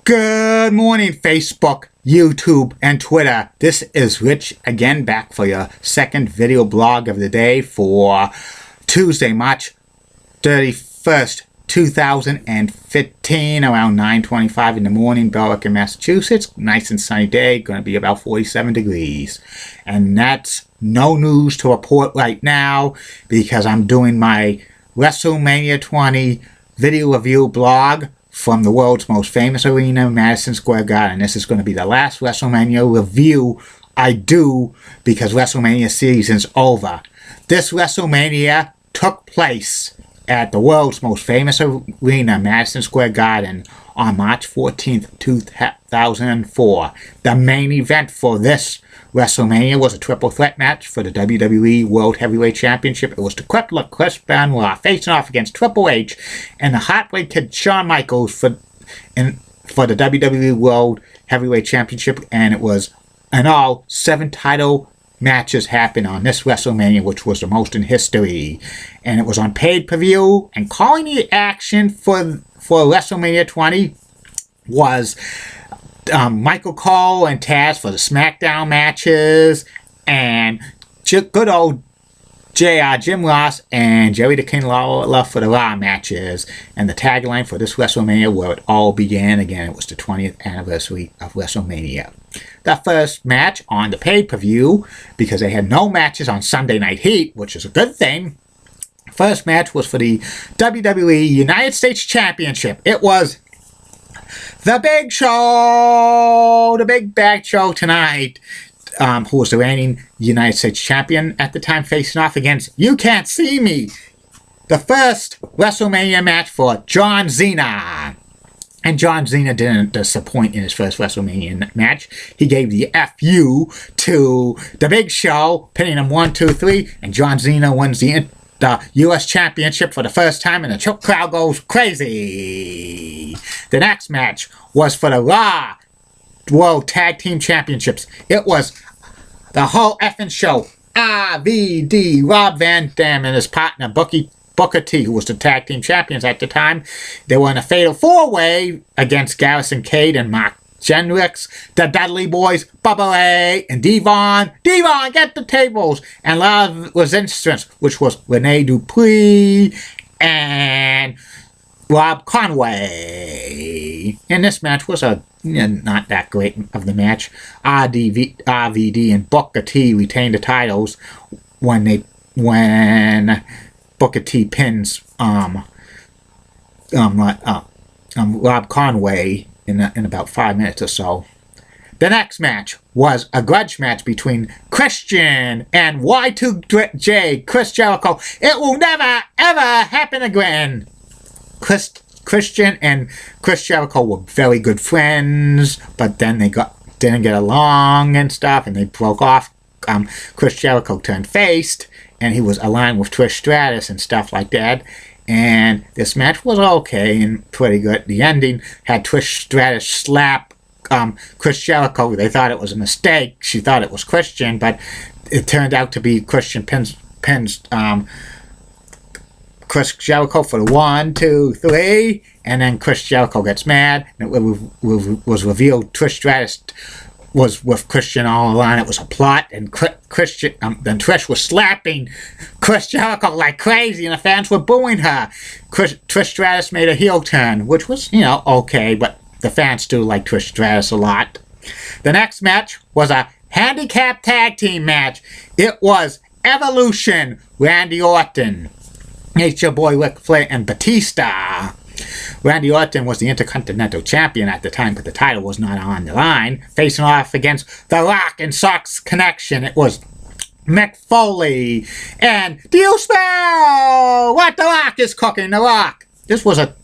Good morning, Facebook, YouTube, and Twitter. This is Rich again, back for your second video blog of the day for Tuesday, March 31st, 2015, around 9:25 in the morning, Berwick, Massachusetts. Nice and sunny day, going to be about 47 degrees. And that's no news to report right now because I'm doing my WrestleMania 20 video review blog from the world's most famous arena, Madison Square Garden. This is going to be the last WrestleMania review I do because WrestleMania season's over. This WrestleMania took place at the world's most famous arena, Madison Square Garden, on March 14th, 2004. The main event for this WrestleMania was a triple threat match for the WWE World Heavyweight Championship. It was the Crippler Chris Benoit facing off against Triple H and the Heartbreak Kid Shawn Michaels for the WWE World Heavyweight Championship, and it was in all 7 title matches happened on this WrestleMania, which was the most in history. And it was on pay-per-view, and calling the action for WrestleMania 20 was Michael Cole and Taz for the SmackDown matches, and good old JR, Jim Ross, and Jerry the King Lawler for the Raw matches. And the tagline for this WrestleMania, where it all began again, it was the 20th anniversary of WrestleMania. The first match on the pay-per-view, because they had no matches on Sunday Night Heat, which is a good thing. First match was for the WWE United States Championship. It was the Big Show, the Big Bad Show tonight, who was the reigning United States Champion at the time, facing off against You Can't See Me. The first WrestleMania match for John Cena. And John Cena didn't disappoint in his first WrestleMania match. He gave the FU to the Big Show, pinning him 1, 2, 3, and John Cena wins the U.S. Championship for the first time, and the crowd goes crazy. The next match was for the Raw World Tag Team Championships. It was the whole effing show. RVD, Rob Van Dam, and his partner, Booker T, who was the tag team champions at the time. They were in a fatal 4-way against Garrison Cade and Mark Hendricks, the Dudley Boys, Bubba Ray, and Devon. Devon, get the tables! And Love Resistance, which was Rene Dupree and Rob Conway. And this match was not that great of the match. RVD and Booker T retained the titles when Booker T pins Rob Conway in about 5 minutes or so. The next match was a grudge match between Christian and Y2J, Chris Jericho. It will never, ever happen again. Christian and Chris Jericho were very good friends, but then they didn't get along and stuff, and they broke off. Chris Jericho turned face, and he was aligned with Trish Stratus and stuff like that. And this match was okay and pretty good. The ending had Trish Stratus slap Chris Jericho. They thought it was a mistake. She thought it was Christian, but it turned out to be Christian pins Chris Jericho for the 1, 2, 3, and then Chris Jericho gets mad, and it was revealed Trish Stratus was with Christian all along. It was a plot, and Christian, then Trish was slapping Chris Jericho like crazy, and the fans were booing her. Trish Stratus made a heel turn, which was, okay, but the fans do like Trish Stratus a lot. The next match was a handicap tag team match. It was Evolution, Randy Orton, Nature Boy Ric Flair, and Batista. Randy Orton was the Intercontinental Champion at the time, but the title was not on the line. Facing off against The Rock and Sox Connection, it was Mick Foley. And do you smell what The Rock is cooking? The Rock. This was a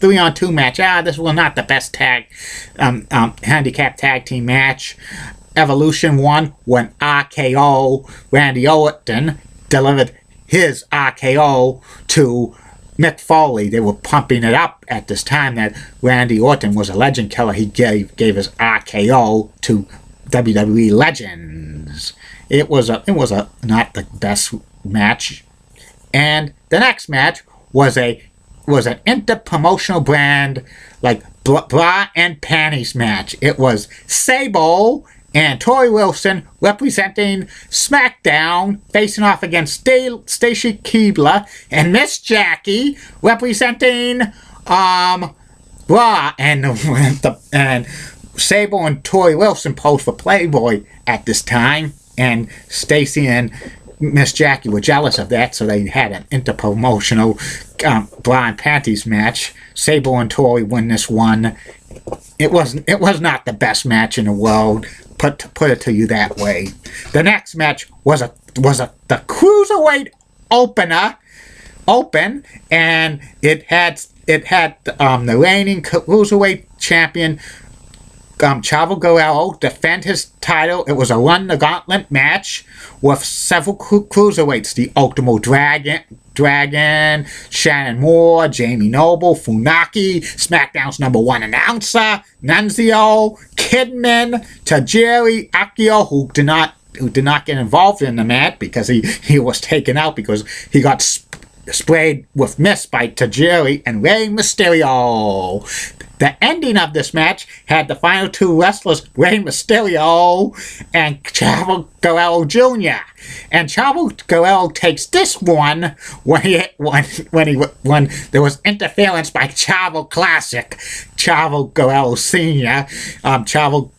3-on-2 match. This was not the best handicap tag team match. Evolution won when RKO. Randy Orton delivered his RKO to Mick Foley. They were pumping it up at this time that Randy Orton was a legend killer. He gave his RKO to WWE legends. It was not the best match. And the next match was a was an interpromotional brand, like bra and panties match. It was Sable and Tori Wilson representing SmackDown, facing off against Stacy Keibler and Miss Jackie representing Raw, and Sable and Tori Wilson posed for Playboy at this time, and Stacy and Miss Jackie were jealous of that, so they had an interpromotional bra and panties match. Sable and Tori win this one. It was not the best match in the world. Put it to you that way. The next match was the cruiserweight open, and it had the reigning cruiserweight champion Chavo Guerrero defend his title. It was a run the gauntlet match with several cruiserweights: the Ultimo Dragon, Shannon Moore, Jamie Noble, Funaki, SmackDown's #1 announcer, Nunzio, Kidman, Tajiri Akio, who did not get involved in the match because he was taken out because he got sprayed with mist by Tajiri, and Rey Mysterio. The ending of this match had the final two wrestlers, Rey Mysterio and Chavo Guerrero Jr. And Chavo Guerrero takes this one when there was interference by Chavo Classic, Chavo Guerrero Sr. Chavo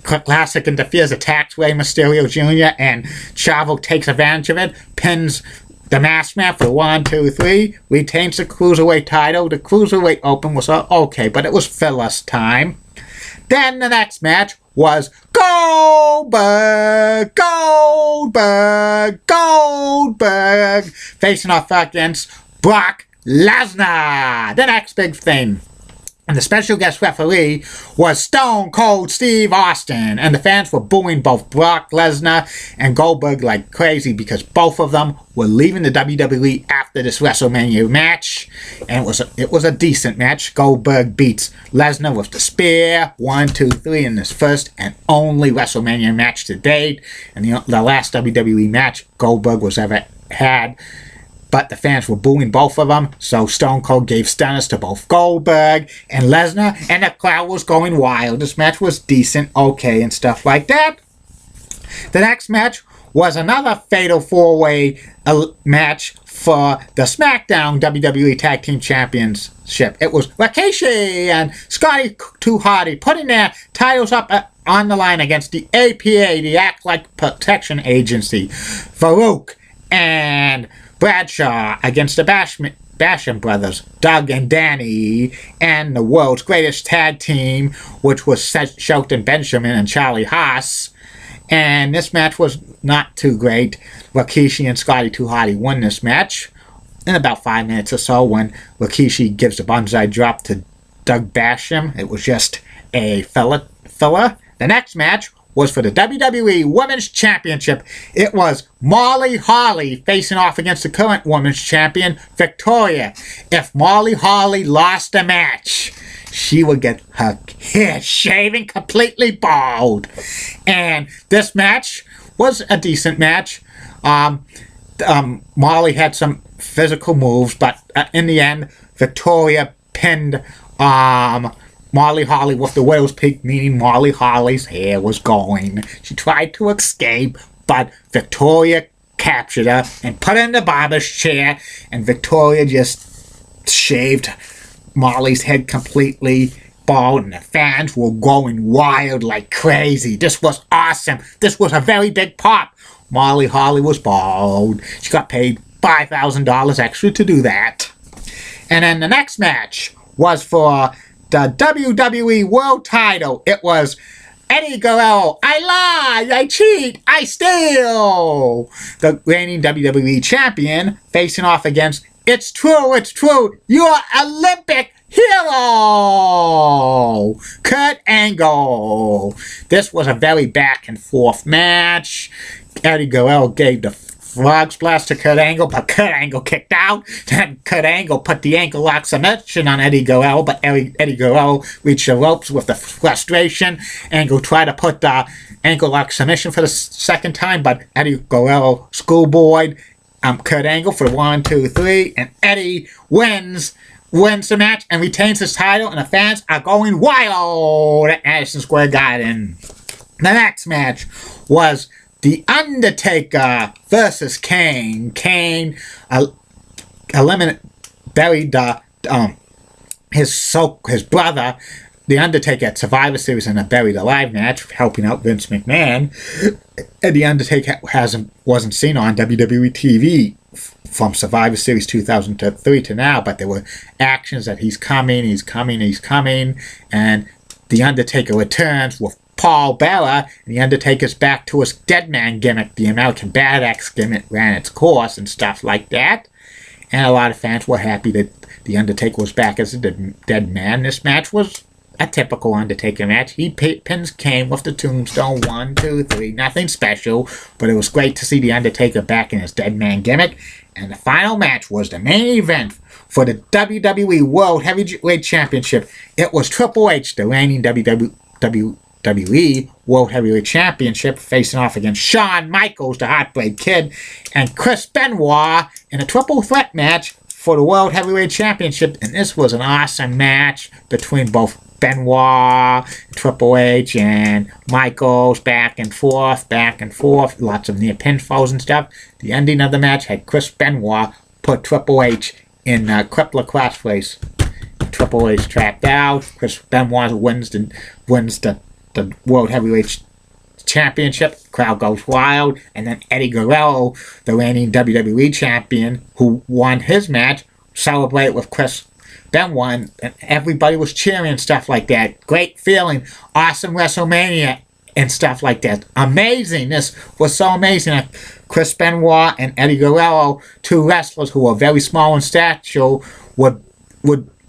Classic interferes, attacks Rey Mysterio Jr., and Chavo takes advantage of it, pins the Masked Man for 1, 2, 3, retains the Cruiserweight title. The Cruiserweight Open was okay, but it was fillers time. Then the next match was Goldberg facing off against Brock Lesnar. The next big thing. And the special guest referee was Stone Cold Steve Austin. And the fans were booing both Brock Lesnar and Goldberg like crazy because both of them were leaving the WWE after this WrestleMania match. And it was a decent match. Goldberg beats Lesnar with the spear. 1, 2, 3 in this first and only WrestleMania match to date. And the last WWE match Goldberg was ever had. But the fans were booing both of them, so Stone Cold gave stunners to both Goldberg and Lesnar, and the crowd was going wild. This match was decent, okay, and stuff like that. The next match was another fatal four-way match for the SmackDown WWE Tag Team Championship. It was Rikishi and Scotty 2 Hotty putting their titles up on the line against the APA, the Act Like Protection Agency. Farouk and Bradshaw against the Basham brothers, Doug and Danny, and the world's greatest tag team, which was Shelton Benjamin and Charlie Haas. And this match was not too great. Rikishi and Scotty 2 Hotty won this match in about 5 minutes or so when Rikishi gives a bonsai drop to Doug Basham. It was just a filler. The next match was for the WWE Women's Championship. It was Molly Holly facing off against the current Women's Champion, Victoria. If Molly Holly lost the match, she would get her hair shaven completely bald. And this match was a decent match. Molly had some physical moves, but in the end, Victoria pinned Molly Holly with the widow's peak, meaning Molly Holly's hair was going. She tried to escape, but Victoria captured her and put her in the barber's chair, and Victoria just shaved Molly's head completely bald, and the fans were going wild like crazy. This was awesome. This was a very big pop. Molly Holly was bald. She got paid $5,000 extra to do that. And then the next match was for the WWE World Title. It was Eddie Guerrero, I lie, I cheat, I steal. The reigning WWE Champion facing off against It's True, You're Olympic Hero, Kurt Angle. This was a very back and forth match. Eddie Guerrero gave the frog splash to Kurt Angle, but Kurt Angle kicked out. Then Kurt Angle put the ankle lock submission on Eddie Guerrero, but Eddie Guerrero reached the ropes with the frustration. Angle tried to put the ankle lock submission for the second time, but Eddie Guerrero schoolboyed Kurt Angle for 1, 2, 3, and Eddie wins wins the match and retains his title, and the fans are going wild at Madison Square Garden. The next match was The Undertaker versus Kane. Kane buried his brother, The Undertaker, at Survivor Series in a Buried Alive match, helping out Vince McMahon. And The Undertaker wasn't seen on WWE TV from Survivor Series 2003 to now, but there were actions that he's coming, and The Undertaker returns with Paul Bearer, and The Undertaker's back to his dead man gimmick. The American Badass gimmick ran its course and stuff like that. And a lot of fans were happy that The Undertaker was back as a dead man. This match was a typical Undertaker match. He pins Kane with the tombstone, 1, 2, 3. Nothing special, but it was great to see The Undertaker back in his dead man gimmick. And the final match was the main event for the WWE World Heavyweight Championship. It was Triple H, the reigning WWE World Heavyweight Championship, facing off against Shawn Michaels, the Heartbreak Kid, and Chris Benoit in a triple threat match for the World Heavyweight Championship. And this was an awesome match between both Benoit, Triple H, and Michaels, back and forth, lots of near pinfalls and stuff. The ending of the match had Chris Benoit put Triple H in crippler crossface. Triple H trapped out. Chris Benoit wins the World Heavyweight Championship. The crowd goes wild. And then Eddie Guerrero, the reigning WWE Champion, who won his match, celebrated with Chris Benoit, and everybody was cheering and stuff like that. Great feeling. Awesome WrestleMania and stuff like that. Amazing. This was so amazing. Chris Benoit and Eddie Guerrero, two wrestlers who were very small in stature, would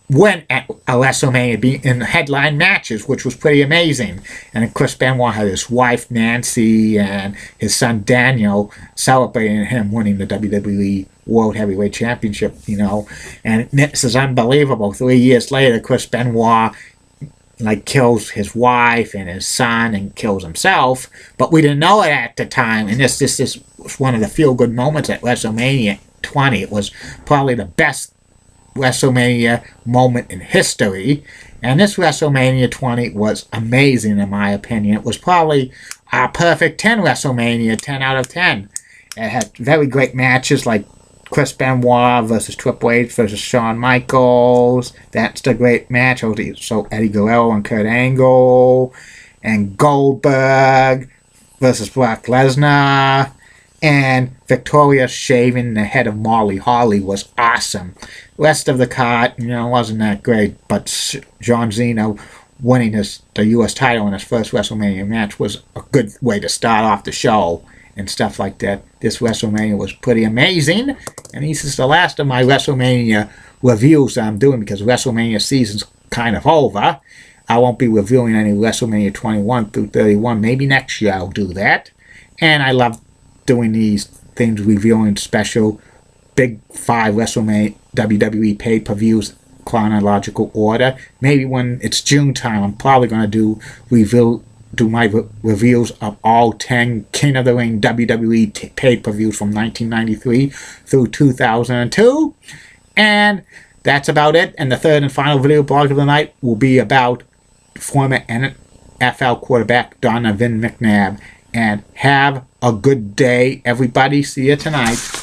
win at a WrestleMania, be in headline matches, which was pretty amazing. And Chris Benoit had his wife Nancy and his son Daniel celebrating him winning the WWE World Heavyweight Championship, and this is unbelievable. 3 years later, Chris Benoit kills his wife and his son and kills himself, but we didn't know it at the time. And this was one of the feel-good moments at WrestleMania 20. It was probably the best WrestleMania moment in history, and this WrestleMania 20 was amazing in my opinion. It was probably a perfect 10 WrestleMania, 10 out of 10. It had very great matches like Chris Benoit versus Triple H versus Shawn Michaels. That's the great match. So Eddie Guerrero and Kurt Angle, and Goldberg versus Brock Lesnar, and Victoria shaving the head of Molly Holly was awesome. The rest of the card, wasn't that great, but John Cena winning the U.S. title in his first WrestleMania match was a good way to start off the show and stuff like that. This WrestleMania was pretty amazing, and this is the last of my WrestleMania reviews that I'm doing because WrestleMania season's kind of over. I won't be reviewing any WrestleMania 21 through 31. Maybe next year I'll do that. And I love doing these things, reviewing special Big 5 WrestleMania WWE pay-per-views chronological order. Maybe when it's June time, I'm probably going to do my reviews of all 10 King of the Ring WWE pay-per-views from 1993 through 2002. And that's about it. And the third and final video blog of the night will be about former NFL quarterback Donovan McNabb. And have a good day, everybody. See you tonight.